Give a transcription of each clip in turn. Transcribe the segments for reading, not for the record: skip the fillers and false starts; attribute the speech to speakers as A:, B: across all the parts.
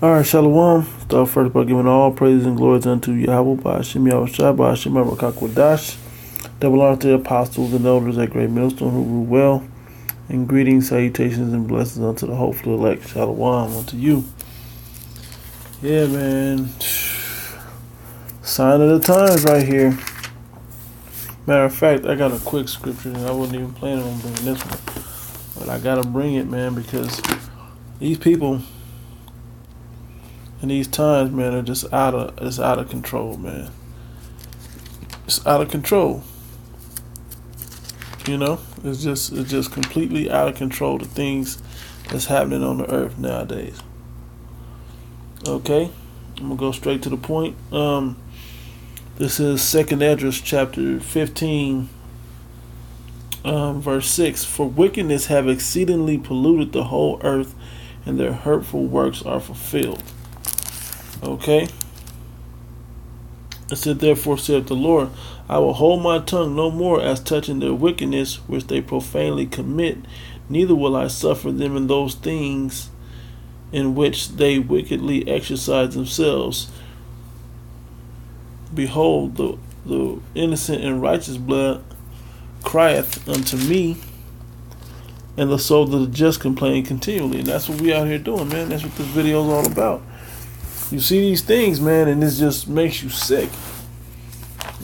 A: All right, Shalom. Start first by giving all praises and glories unto Yahweh, by Hashem Yahushua, by Hashem Rakakwadash. Double honor to the apostles and elders at Great Millstone who rule well. And greetings, salutations, and blessings unto the hopeful elect. Shalom unto you. Yeah, man. Sign of the times right here. Matter of fact, I got a quick scripture, and I wasn't even planning on bringing this one. But I got to bring it, man, because these people in these times, man, are just out of control, man. It's out of control. You know, it's just completely out of control, the things that's happening on the earth nowadays. Okay, I'm gonna go straight to the point. This is 2nd Esdras chapter 15, verse 6. For wickedness have exceedingly polluted the whole earth, and their hurtful works are fulfilled. Okay. It said, therefore saith the Lord, I will hold my tongue no more as touching their wickedness which they profanely commit, neither will I suffer them in those things in which they wickedly exercise themselves. Behold, the innocent and righteous blood crieth unto me, and the soul of the just complain continually. And that's what we out here doing, man. That's what this video is all about. You see these things, man, and this just makes you sick.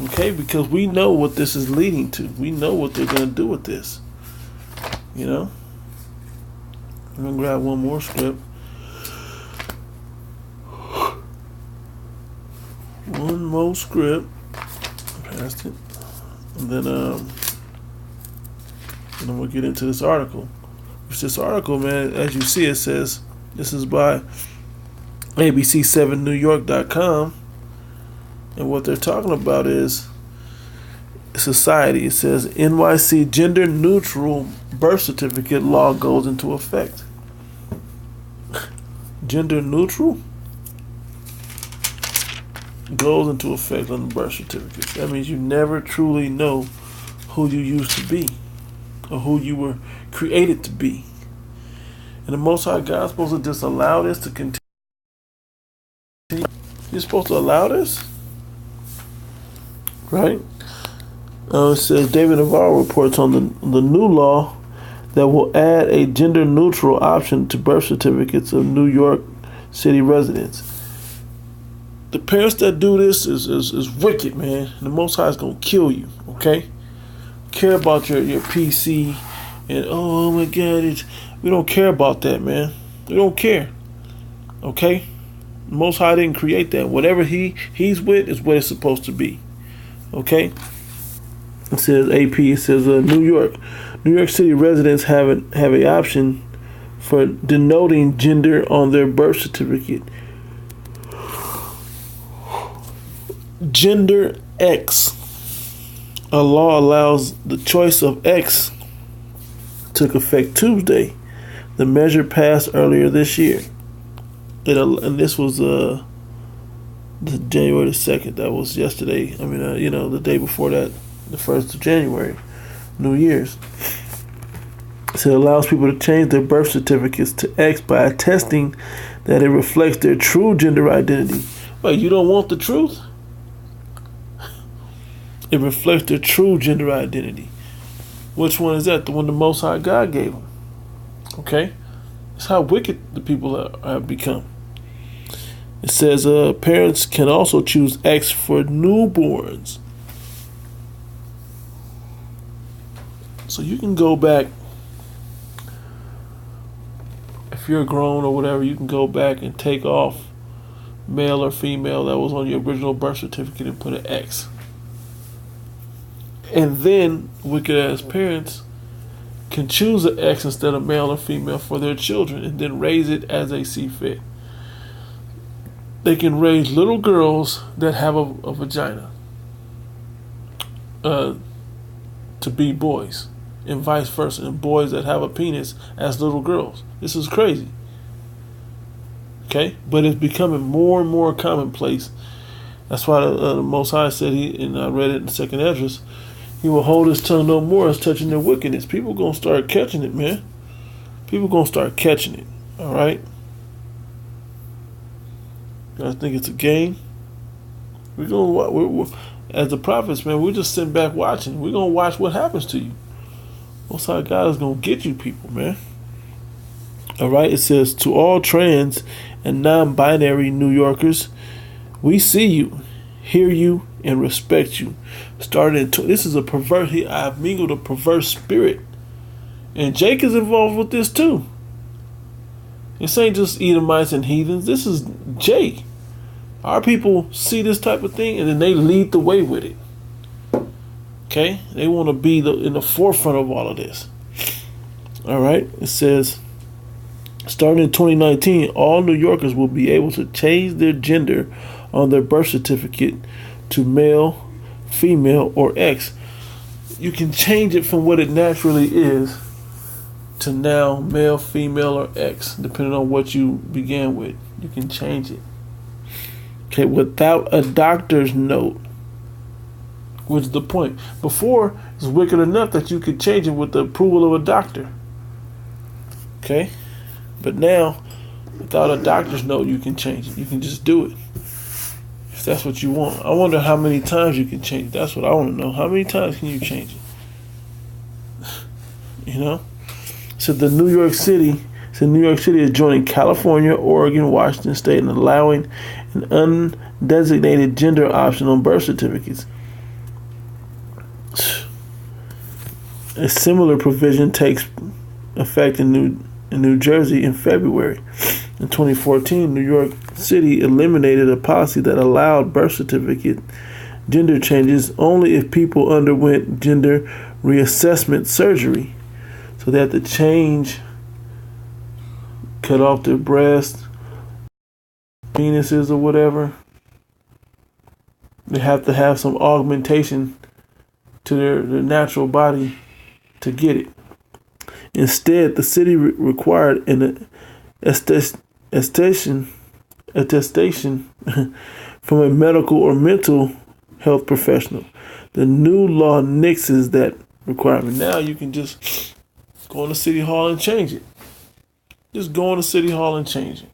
A: Okay, because we know what this is leading to. We know what they're going to do with this. You know? I'm going to grab one more script. One more script. Past it. And then we'll get into this article. Which this article, man, as you see, it says, this is by ABC7NewYork.com, and what they're talking about is society. It says NYC gender neutral birth certificate law goes into effect. Gender neutral goes into effect on the birth certificate. That means you never truly know who you used to be or who you were created to be. And the Most High God is supposed to just allow this to continue. You're supposed to allow this? Right? It says David Navarro reports on the new law that will add a gender-neutral option to birth certificates of New York City residents. The parents that do this is wicked, man. The Most High is going to kill you, okay? Care about your PC and, oh my God, we don't care about that, man. We don't care, okay? Most High didn't create that. Whatever he's with is what it's supposed to be. Okay? It says AP. It says New York City residents have an option for denoting gender on their birth certificate. Gender X. A law allows the choice of X. Took effect Tuesday. The measure passed earlier this year. And this was the January the 2nd. That was yesterday. I mean, the day before that, the 1st of January, New Year's. So it allows people to change their birth certificates to X by attesting that it reflects their true gender identity. Wait, you don't want the truth? It reflects their true gender identity. Which one is that? The one the Most High God gave them. Okay? That's how wicked the people have become. It says parents can also choose X for newborns. So you can go back, if you're grown or whatever, you can go back and take off male or female that was on your original birth certificate and put an X. And then wicked ass parents can choose an X instead of male or female for their children and then raise it as they see fit. They can raise little girls that have a vagina to be boys, and vice versa, and boys that have a penis as little girls. This is crazy. Okay? But it's becoming more and more commonplace. That's why the Most High said, and I read it in 2nd Esdras, he will hold his tongue no more as touching their wickedness. People going to start catching it, man. People going to start catching it. All right? I think it's a game. We're gonna as the prophets, man. We're just sitting back watching. We're gonna watch what happens to you. Most High God is gonna get you, people, man. All right. It says to all trans and non-binary New Yorkers, we see you, hear you, and respect you. This is a perverse. I've mingled a perverse spirit, and Jake is involved with this too. This ain't just Edomites and heathens. This is Jake. Our people see this type of thing and then they lead the way with it. Okay? They want to be in the forefront of all of this. All right? It says, starting in 2019, all New Yorkers will be able to change their gender on their birth certificate to male, female, or X. You can change it from what it naturally is to now male, female, or X, depending on what you began with. You can change it. Okay, without a doctor's note. Which is the point. Before, it's wicked enough that you could change it with the approval of a doctor. Okay? But now, without a doctor's note, you can change it. You can just do it. If that's what you want. I wonder how many times you can change it. That's what I want to know. How many times can you change it? You know? So New York City is joining California, Oregon, Washington State in allowing an undesignated gender option on birth certificates. A similar provision takes effect in New Jersey in February. In 2014, New York City eliminated a policy that allowed birth certificate gender changes only if people underwent gender reassessment surgery. So they have to change, cut off their breasts, penises, or whatever. They have to have some augmentation to their natural body to get it. Instead, the city required an attestation from a medical or mental health professional. The new law nixes that requirement. Now you can just go into City Hall and change it. Just go into City Hall and change it.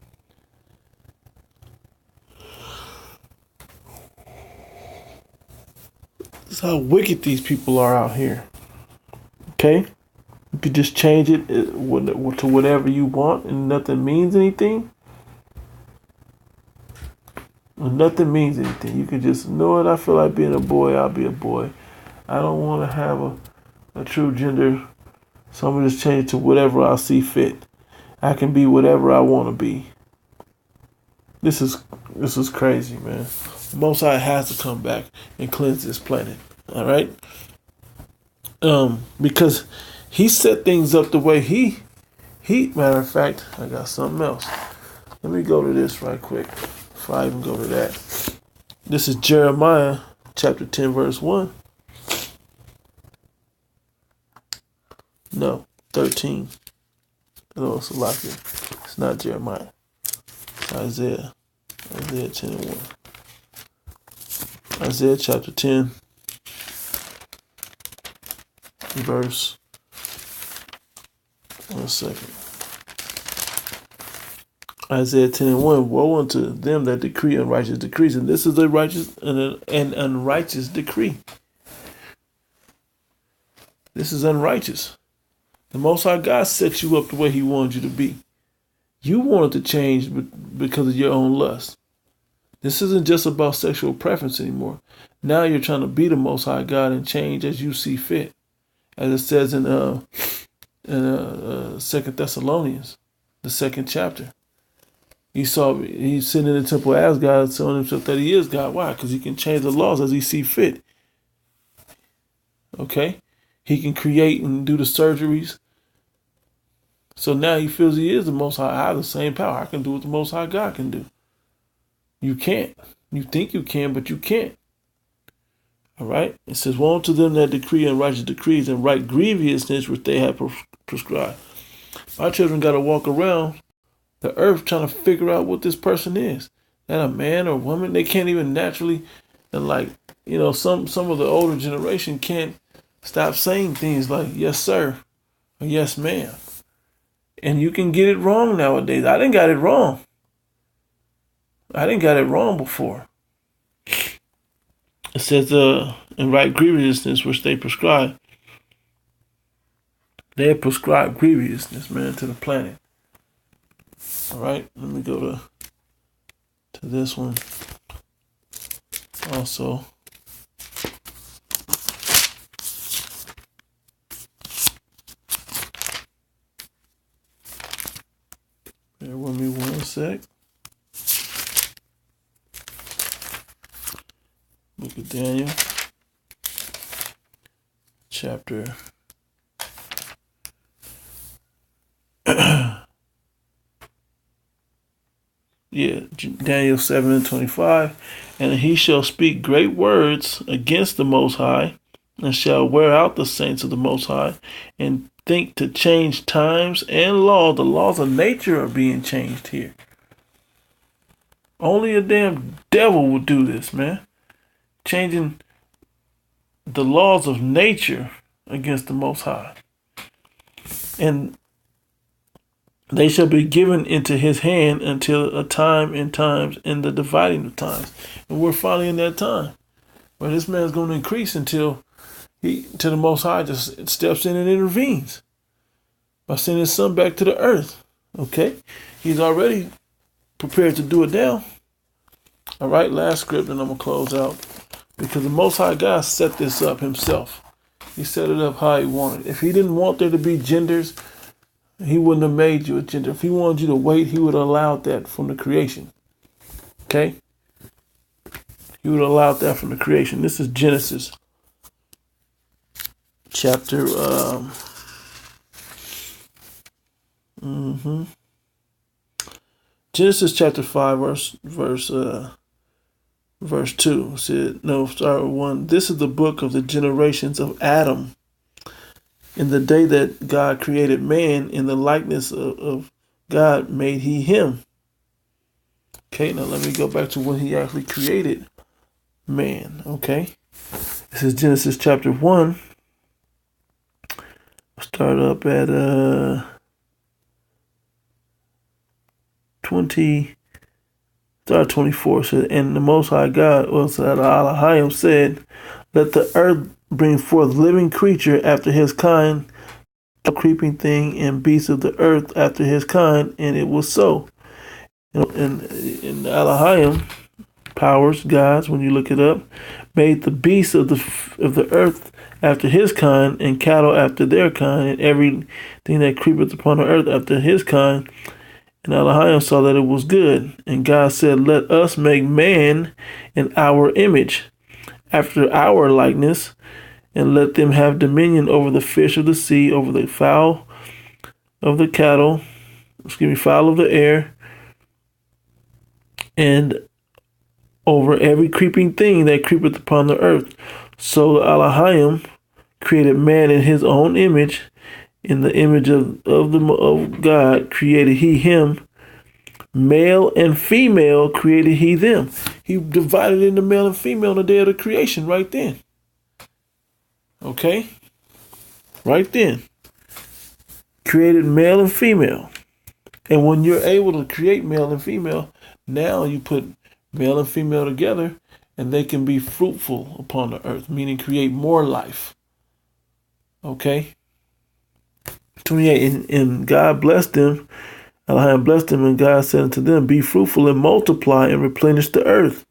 A: This is how wicked these people are out here. Okay? You could just change it to whatever you want and nothing means anything. When nothing means anything. You can just know it. I feel like being a boy, I'll be a boy. I don't want to have a true gender. So I'm going to just change it to whatever I see fit. I can be whatever I want to be. This is crazy, man. The Most High has to come back and cleanse this planet. All right? Because he set things up the way he matter of fact, I got something else. Let me go to this right quick before I even go to that. This is Jeremiah chapter 10 verse 1. No, 13. No, it's a lot here. It's not Jeremiah. It's Isaiah. Isaiah 10 and 1. Isaiah chapter 10 verse. 1 second. Isaiah 10 and 1. Woe unto them that decree unrighteous decrees. And this is a righteous and an unrighteous decree. This is unrighteous. The Most High God set you up the way he wanted you to be. You wanted to change because of your own lust. This isn't just about sexual preference anymore. Now you're trying to be the Most High God and change as you see fit. As it says in 2 Thessalonians, the 2nd chapter. He's sitting in the temple as God, showing himself that he is God. Why? Because he can change the laws as he see fit. Okay? He can create and do the surgeries. So now he feels he is the Most High. I have the same power. I can do what the Most High God can do. You can't. You think you can, but you can't. All right? It says, woe to them that decree unrighteous decrees and write grievousness which they have prescribed. Our children got to walk around the earth trying to figure out what this person is. That a man or woman? They can't even naturally, and some of the older generation can't stop saying things like, yes, sir, or yes, ma'am. And you can get it wrong nowadays. I didn't got it wrong. I didn't got it wrong before. It says, in right grievousness which they prescribe. They have prescribed grievousness, man, to the planet. All right, let me go to this one also. Bear with me one sec. Look at Daniel, chapter Daniel 7:25, and he shall speak great words against the Most High, and shall wear out the saints of the Most High, and think to change times and law. The laws of nature are being changed here. Only a damn devil would do this, man. Changing the laws of nature against the Most High. And they shall be given into his hand until a time and times in the dividing of times. And we're finally in that time where this man's going to increase until the Most High just steps in and intervenes by sending his son back to the earth. Okay? He's already prepared to do it now. All right, last script, and I'm going to close out. Because the Most High God set this up himself. He set it up how he wanted. If he didn't want there to be genders, he wouldn't have made you a gender. If he wanted you to wait, he would have allowed that from the creation. Okay? He would have allowed that from the creation. This is Genesis chapter Genesis chapter 5 verse 2 said, no, start with 1. This is the book of the generations of Adam. In the day that God created man, in the likeness of God made he him. Okay, now let me go back to when he actually created man. Okay, this is Genesis chapter 1. Start up at 24. So, and the Most High God was at Elohim said, let the earth bring forth living creature after his kind, a creeping thing, and beasts of the earth after his kind, and it was so. And Elohim, powers, gods, when you look it up, made the beasts of the earth after his kind, and cattle after their kind, and everything that creepeth upon the earth after his kind. And Elohim saw that it was good. And God said, let us make man in our image, after our likeness, and let them have dominion over the fish of the sea, over the fowl of the fowl of the air, and over every creeping thing that creepeth upon the earth. So Elohim created man in his own image. In the image of God created he him. Male and female created he them. He divided into male and female in the day of the creation right then. Okay? Right then. Created male and female. And when you're able to create male and female, now you put male and female together and they can be fruitful upon the earth, meaning create more life. Okay? 28, and God blessed them. Elohim blessed them, and God said unto them, be fruitful and multiply and replenish the earth,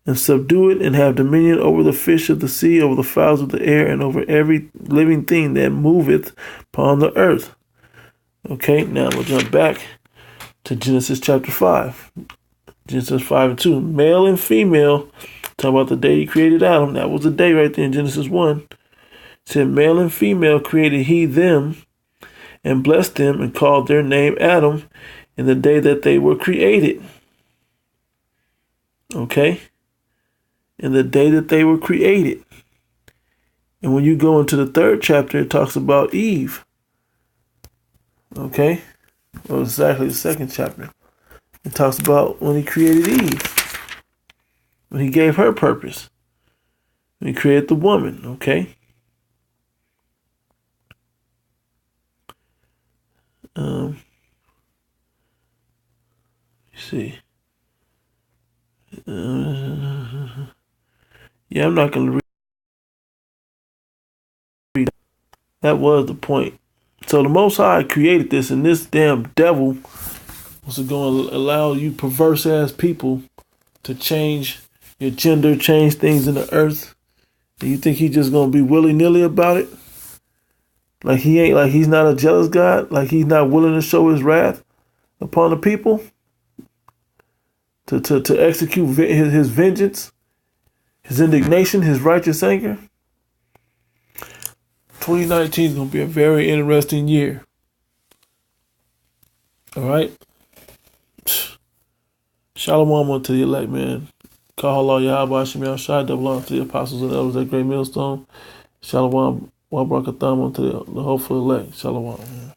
A: and subdue it, and have dominion over the fish of the sea, over the fowls of the air, and over every living thing that moveth upon the earth. Okay, now we'll jump back to Genesis chapter 5. Genesis 5 and 2. Male and female, talk about the day he created Adam. That was the day right there in Genesis 1. It said, male and female created he them, and blessed them, and called their name Adam in the day that they were created. Okay? In the day that they were created. And when you go into the 3rd chapter, it talks about Eve. Okay? Well, exactly the 2nd chapter. It talks about when he created Eve. When he gave her purpose. When he created the woman. Okay? You see. Yeah, I'm not gonna read. That was the point. So the Most High created this, and this damn devil was going to allow you perverse ass people to change your gender, change things in the earth. Do you think he's just gonna be willy nilly about it? Like he ain't, like he's not a jealous God, like he's not willing to show his wrath upon the people to execute his vengeance, his indignation, his righteous anger. 2019 is gonna be a very interesting year. All right. Shalom unto the elect, man. Kahala Yahweh Hashem Yahushua, double honor to the apostles and elders at Great Millstone. Shalom, Wabrakatham unto the hopeful elect. Shalom, man.